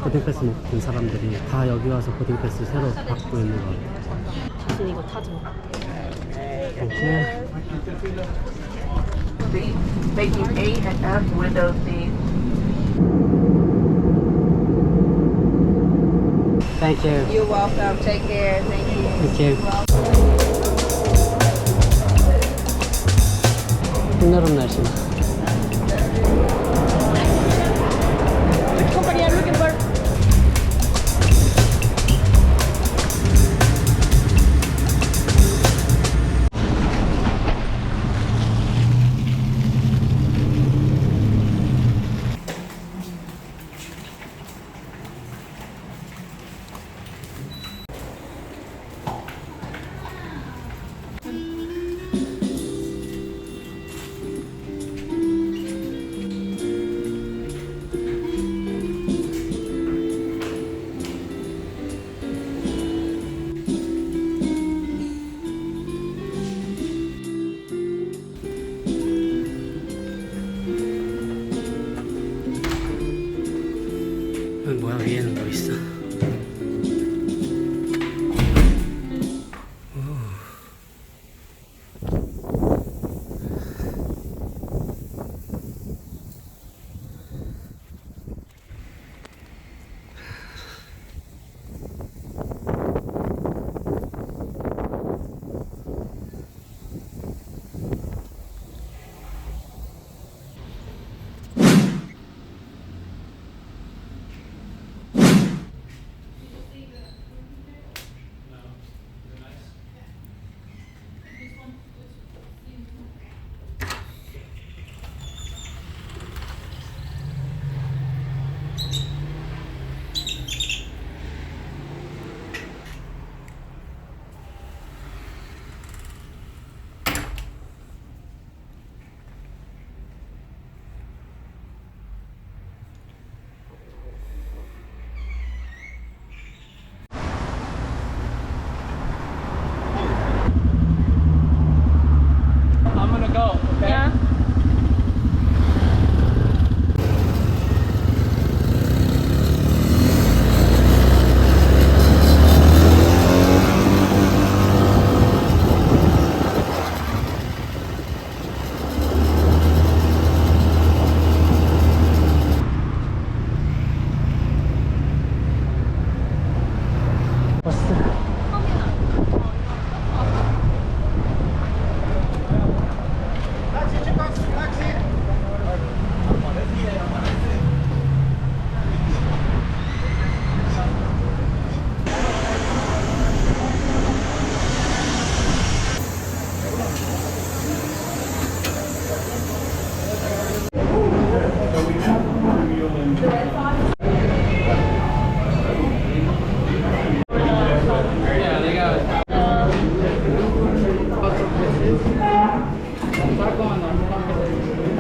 보딩패스 못 사람들이 다 여기 와서 보딩패스 새로 받고 있는 것 같아. 사실 이거 타지 마. Making A and F window seats. Thank you. You're welcome. Take care. Thank you. Thank you. 한여름 날씨다. Company I'm looking for. 뭐야, 위에는 뭐 있어?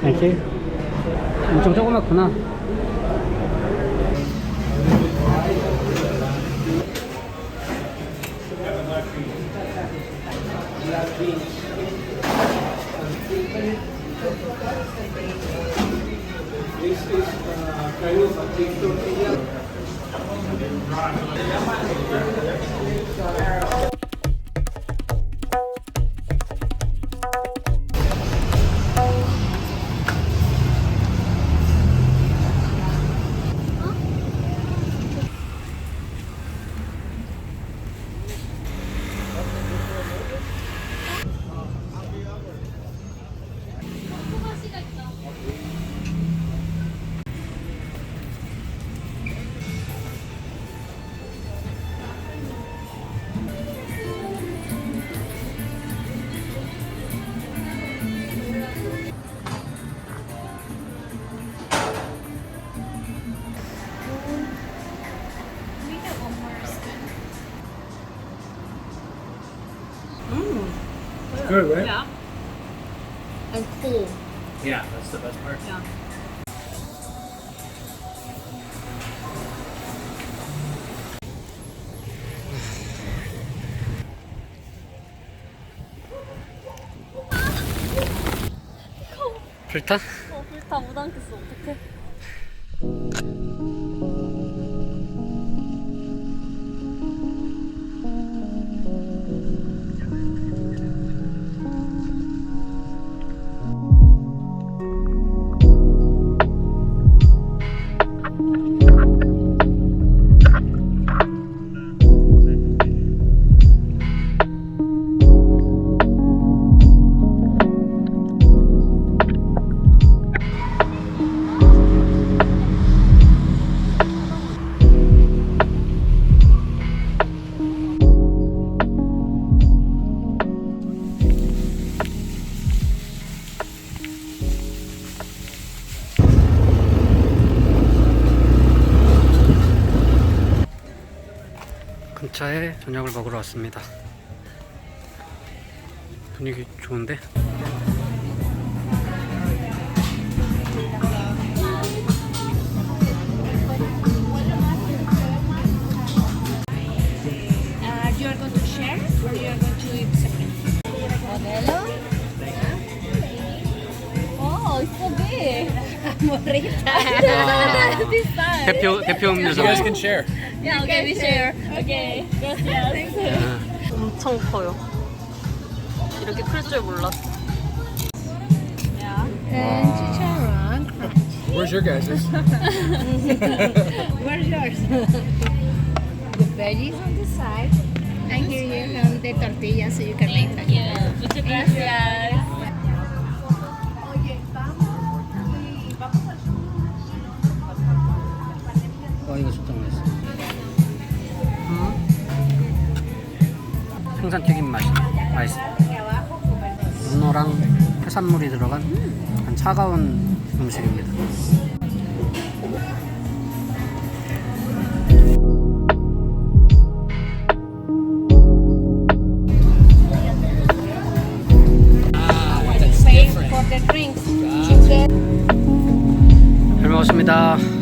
Thank you. 엄청 조그맣구나. Good, right? Yeah. And cool. Yeah, that's the best part. Yeah. 불타? 불타 못 안겠어. 어떡해. 기차에 저녁을 먹으러 왔습니다. 분위기 좋은데? You are going to share or you are going to eat separate? Modelo? Oh, it's so big. Morrita. This side. 대표 음료수. You guys can share. Yeah, okay, we share. Okay. Gracias. 엄청 커요. 이렇게 클 줄 몰랐어. And chicharron. Where's your guys's? Where's yours? The veggies on the side. And here you have the tortillas so you can make that. Muchas gracias. 와 이거 진짜 맛있어. 생선 튀김 맛있어. 문어랑 해산물이 들어간 약간 차가운 음식입니다. Pay for the drinks. Chicken. 잘 먹었습니다.